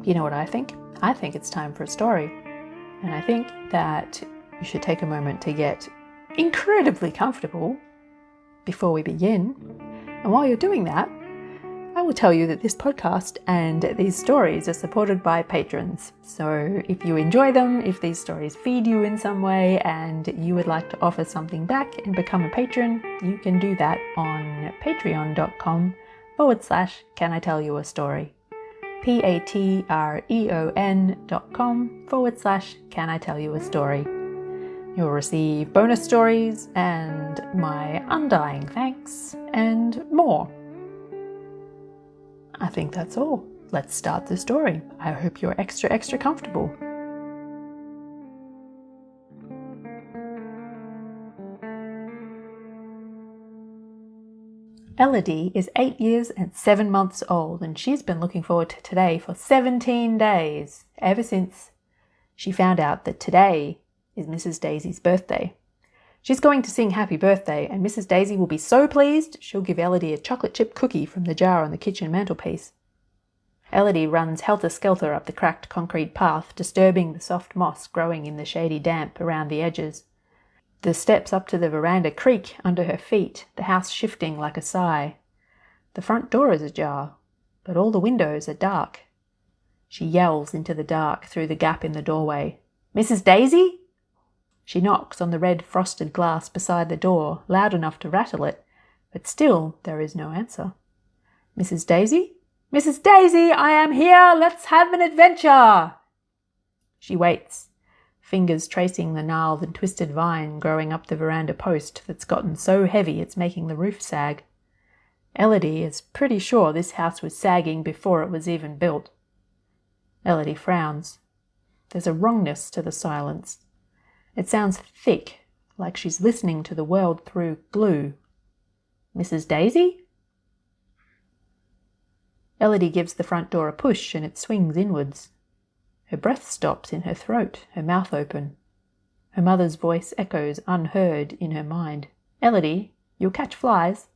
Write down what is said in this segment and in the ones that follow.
You know what I think? I think it's time for a story. And I think that you should take a moment to get incredibly comfortable before we begin. And while you're doing that, I will tell you that this podcast and these stories are supported by patrons. So if you enjoy them, if these stories feed you in some way and you would like to offer something back and become a patron, you can do that on patreon.com/Can I Tell You a Story. patreon.com/Can I Tell You a Story. You'll receive bonus stories and my undying thanks and more. I think that's all. Let's start the story. I hope you're extra comfortable. Elodie is 8 years and 7 months old, and she's been looking forward to today for 17 days, ever since she found out that today is Mrs. Daisy's birthday. She's going to sing happy birthday, and Mrs. Daisy will be so pleased she'll give Elodie a chocolate chip cookie from the jar on the kitchen mantelpiece. Elodie runs helter-skelter up the cracked concrete path, disturbing the soft moss growing in the shady damp around the edges. The steps up to the veranda creak under her feet, the house shifting like a sigh. The front door is ajar, but all the windows are dark. She yells into the dark through the gap in the doorway. "Mrs. Daisy?" She knocks on the red frosted glass beside the door, loud enough to rattle it, but still there is no answer. "Mrs. Daisy? Mrs. Daisy, I am here! Let's have an adventure!" She waits, fingers tracing the gnarled and twisted vine growing up the veranda post that's gotten so heavy it's making the roof sag. Elodie is pretty sure this house was sagging before it was even built. Elodie frowns. There's a wrongness to the silence. It sounds thick, like she's listening to the world through glue. "Mrs. Daisy?" Elodie gives the front door a push and it swings inwards. Her breath stops in her throat, her mouth open. Her mother's voice echoes unheard in her mind. "Elodie, you'll catch flies."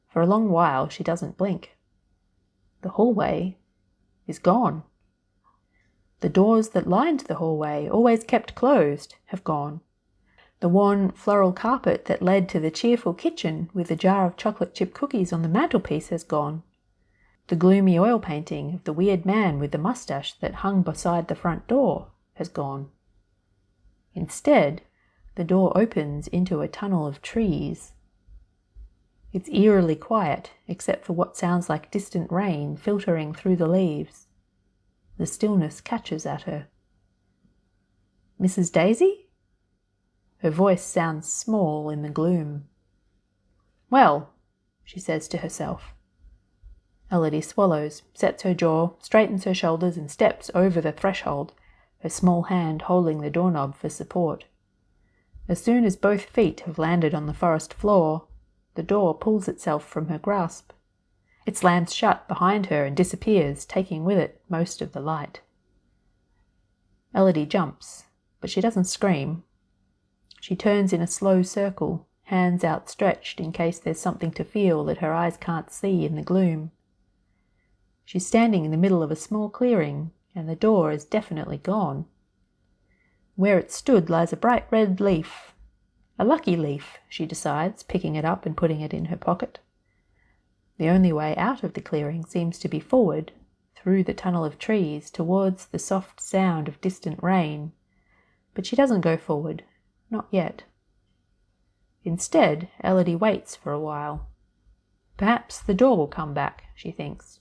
For a long while she doesn't blink. The hallway is gone. The doors that lined the hallway, always kept closed, have gone. The worn floral carpet that led to the cheerful kitchen with a jar of chocolate chip cookies on the mantelpiece has gone. The gloomy oil painting of the weird man with the mustache that hung beside the front door has gone. Instead, the door opens into a tunnel of trees. It's eerily quiet, except for what sounds like distant rain filtering through the leaves. The stillness catches at her. "Mrs. Daisy?" Her voice sounds small in the gloom. "Well," she says to herself. Elodie swallows, sets her jaw, straightens her shoulders and steps over the threshold, her small hand holding the doorknob for support. As soon as both feet have landed on the forest floor, the door pulls itself from her grasp. It slams shut behind her and disappears, taking with it most of the light. Elodie jumps, but she doesn't scream. She turns in a slow circle, hands outstretched in case there's something to feel that her eyes can't see in the gloom. She's standing in the middle of a small clearing, and the door is definitely gone. Where it stood lies a bright red leaf. A lucky leaf, she decides, picking it up and putting it in her pocket. The only way out of the clearing seems to be forward, through the tunnel of trees, towards the soft sound of distant rain. But she doesn't go forward, not yet. Instead, Elodie waits for a while. Perhaps the door will come back, she thinks.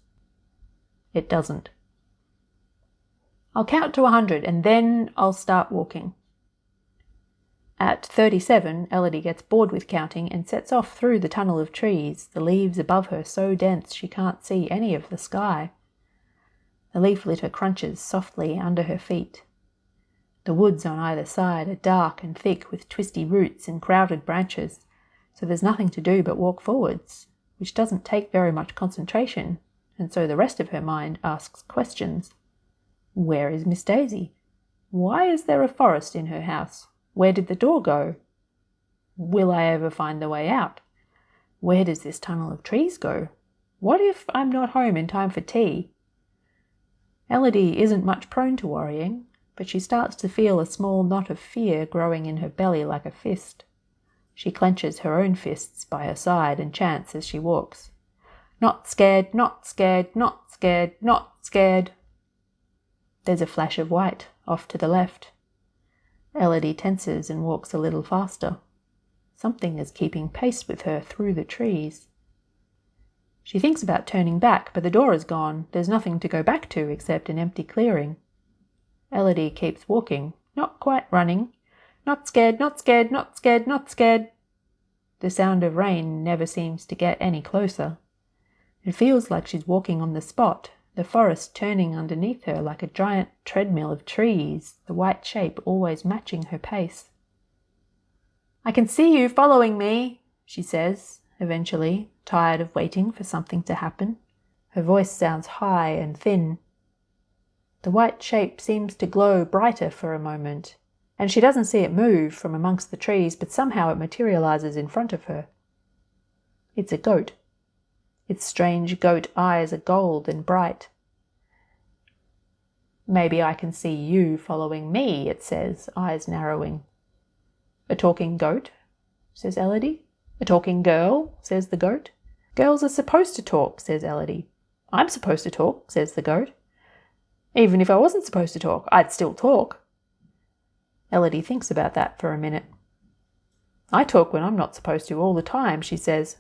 It doesn't. "I'll count to 100 and then I'll start walking." At 37, Elodie gets bored with counting and sets off through the tunnel of trees, the leaves above her so dense she can't see any of the sky. The leaf litter crunches softly under her feet. The woods on either side are dark and thick with twisty roots and crowded branches, so there's nothing to do but walk forwards, which doesn't take very much concentration, and so the rest of her mind asks questions. Where is Miss Daisy? Why is there a forest in her house? Where did the door go? Will I ever find the way out? Where does this tunnel of trees go? What if I'm not home in time for tea? Elodie isn't much prone to worrying, but she starts to feel a small knot of fear growing in her belly like a fist. She clenches her own fists by her side and chants as she walks. Not scared, not scared, not scared, not scared. There's a flash of white off to the left. Elodie tenses and walks a little faster. Something is keeping pace with her through the trees. She thinks about turning back, but the door is gone. There's nothing to go back to except an empty clearing. Elodie keeps walking, not quite running. Not scared, not scared, not scared, not scared. The sound of rain never seems to get any closer. It feels like she's walking on the spot, the forest turning underneath her like a giant treadmill of trees, the white shape always matching her pace. I can see you following me, she says, eventually, tired of waiting for something to happen. Her voice sounds high and thin. The white shape seems to glow brighter for a moment, and she doesn't see it move from amongst the trees, but somehow it materializes in front of her. It's a goat. Its strange goat eyes are gold and bright. Maybe I can see you following me, it says, eyes narrowing. A talking goat, says Elodie. A talking girl, says the goat. Girls are supposed to talk, says Elodie. I'm supposed to talk, says the goat. Even if I wasn't supposed to talk, I'd still talk. Elodie thinks about that for a minute. I talk when I'm not supposed to all the time, she says.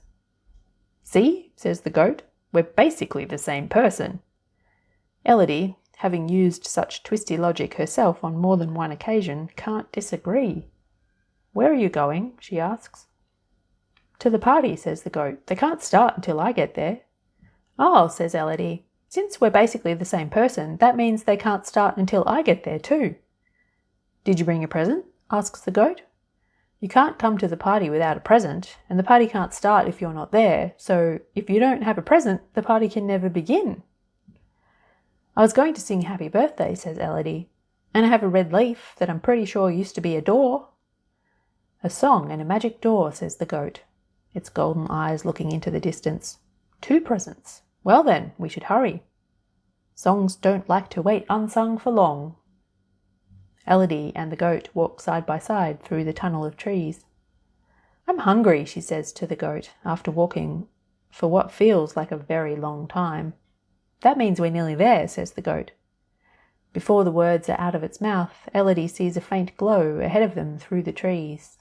See, says the goat, we're basically the same person. Elodie, having used such twisty logic herself on more than one occasion, can't disagree. Where are you going? She asks. To the party, says the goat. They can't start until I get there. Oh, says Elodie, since we're basically the same person, that means they can't start until I get there too. Did you bring a present? Asks the goat. You can't come to the party without a present, and the party can't start if you're not there, so if you don't have a present, the party can never begin. I was going to sing happy birthday, says Elodie, and I have a red leaf that I'm pretty sure used to be a door. A song and a magic door, says the goat, its golden eyes looking into the distance. 2 presents. Well then, we should hurry. Songs don't like to wait unsung for long. Elodie and the goat walk side by side through the tunnel of trees. I'm hungry, she says to the goat, after walking for what feels like a very long time. That means we're nearly there, says the goat. Before the words are out of its mouth, Elodie sees a faint glow ahead of them through the trees.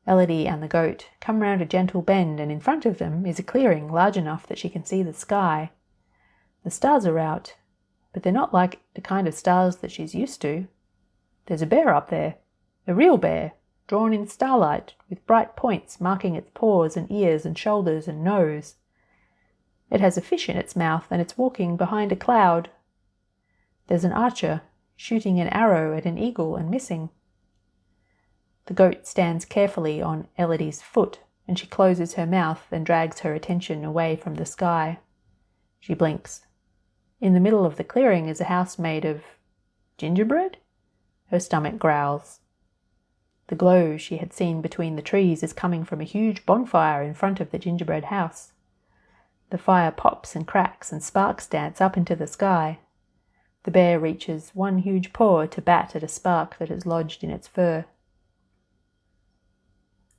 Elodie and the goat come round a gentle bend, and in front of them is a clearing large enough that she can see the sky. The stars are out, but they're not like the kind of stars that she's used to. There's a bear up there, a real bear, drawn in starlight, with bright points marking its paws and ears and shoulders and nose. It has a fish in its mouth, and it's walking behind a cloud. There's an archer shooting an arrow at an eagle and missing. The goat stands carefully on Elodie's foot, and she closes her mouth and drags her attention away from the sky. She blinks. In the middle of the clearing is a house made of gingerbread? Her stomach growls. The glow she had seen between the trees is coming from a huge bonfire in front of the gingerbread house. The fire pops and cracks and sparks dance up into the sky. The bear reaches one huge paw to bat at a spark that is lodged in its fur.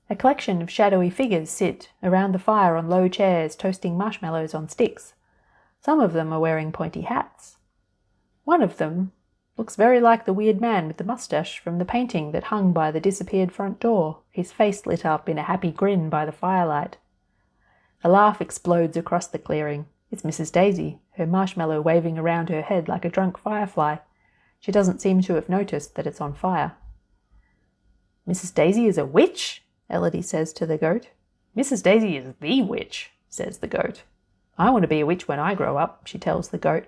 A collection of shadowy figures sit around the fire on low chairs toasting marshmallows on sticks. Some of them are wearing pointy hats. One of them looks very like the weird man with the mustache from the painting that hung by the disappeared front door, his face lit up in a happy grin by the firelight. A laugh explodes across the clearing. It's Mrs. Daisy, her marshmallow waving around her head like a drunk firefly. She doesn't seem to have noticed that it's on fire. Mrs. Daisy is a witch? Elodie says to the goat. Mrs. Daisy is the witch, says the goat. I want to be a witch when I grow up, she tells the goat.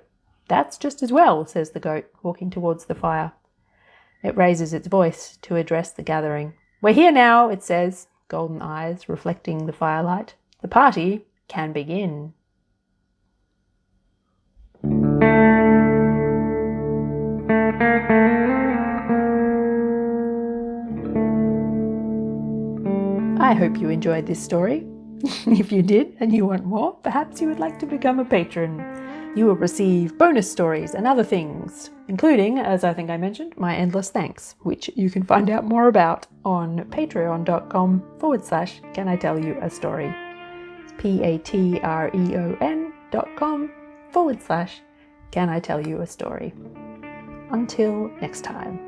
That's just as well, says the goat, walking towards the fire. It raises its voice to address the gathering. We're here now, it says, golden eyes reflecting the firelight. The party can begin. I hope you enjoyed this story. If you did and you want more, perhaps you would like to become a patron. You will receive bonus stories and other things, including, as I think I mentioned, my endless thanks, which you can find out more about on patreon.com/Can I Tell You a Story. It's patreon.com/Can I Tell You a Story. Until next time.